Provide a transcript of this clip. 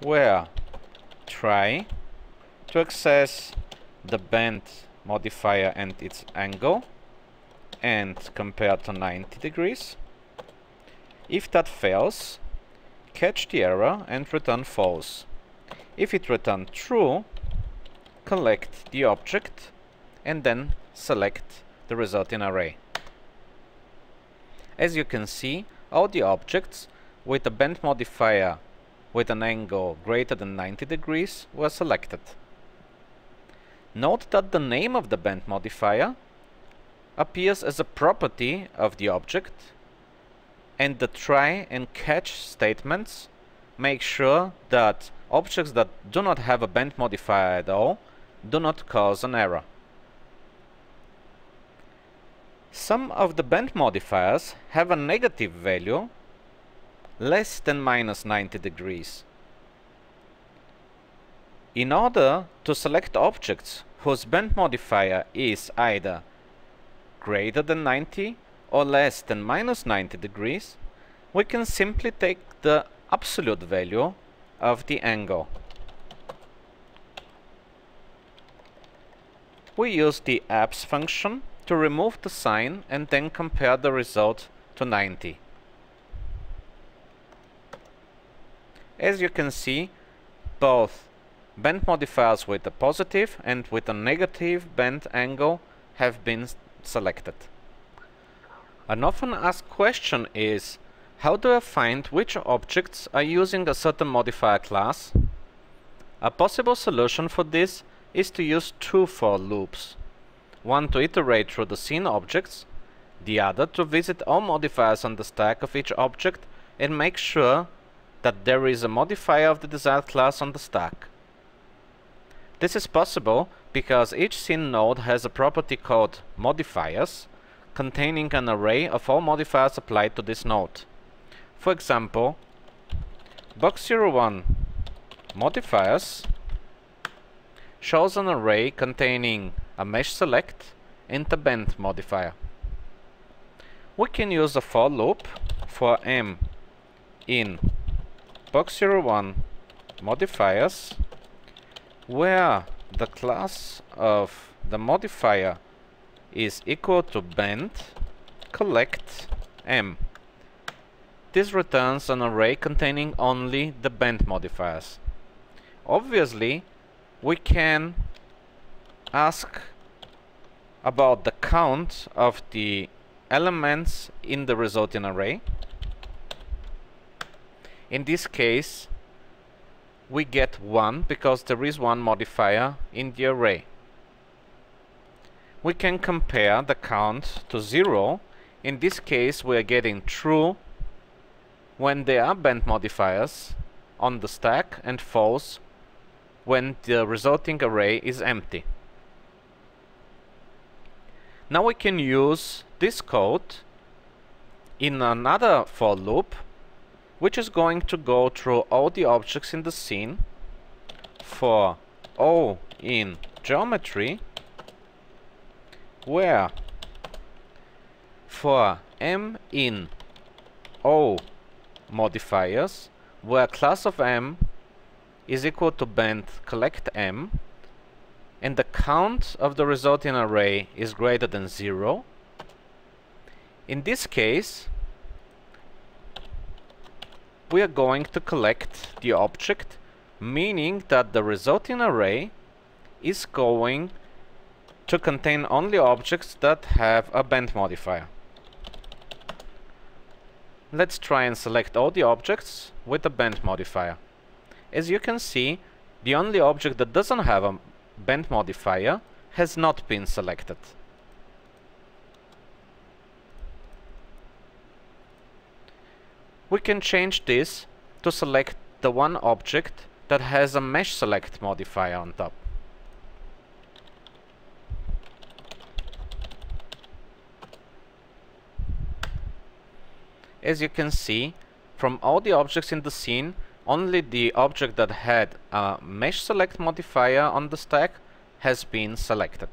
where try to access the bend modifier and its angle and compare to 90 degrees. If that fails, catch the error and return false. If it returns true, collect the object and then select the resulting array. As you can see, all the objects with a bend modifier with an angle greater than 90 degrees were selected. Note that the name of the bend modifier appears as a property of the object, and the try and catch statements make sure that objects that do not have a bend modifier at all do not cause an error. Some of the bend modifiers have a negative value less than minus 90 degrees. In order to select objects whose bend modifier is either greater than 90 or less than minus 90 degrees, we can simply take the absolute value of the angle. We use the abs function to remove the sign and then compare the result to 90. As you can see, both bend modifiers with a positive and with a negative bend angle have been selected. An often asked question is, how do I find which objects are using a certain modifier class? A possible solution for this is to use two for loops. One to iterate through the scene objects, the other to visit all modifiers on the stack of each object and make sure that there is a modifier of the desired class on the stack. This is possible because each scene node has a property called modifiers, containing an array of all modifiers applied to this node. For example, box01 modifiers shows an array containing a mesh select and a bend modifier. We can use a for loop for m in box01 modifiers where the class of the modifier is equal to bend collect m. This returns an array containing only the bend modifiers. Obviously, we can ask about the count of the elements in the resulting array. In this case, we get 1 because there is one modifier in the array. We can compare the count to 0. In this case, we are getting true when there are bend modifiers on the stack and false when the resulting array is empty. Now we can use this code in another for loop, which is going to go through all the objects in the scene for O in geometry, where for m in O modifiers, where class of m is equal to bend collect m, and the count of the resulting array is greater than 0. In this case, we are going to collect the object, meaning that the resulting array is going to contain only objects that have a bend modifier. Let's try and select all the objects with a bend modifier. As you can see, the only object that doesn't have a bend modifier has not been selected. We can change this to select the one object that has a mesh select modifier on top. As you can see, from all the objects in the scene, only the object that had a mesh select modifier on the stack has been selected.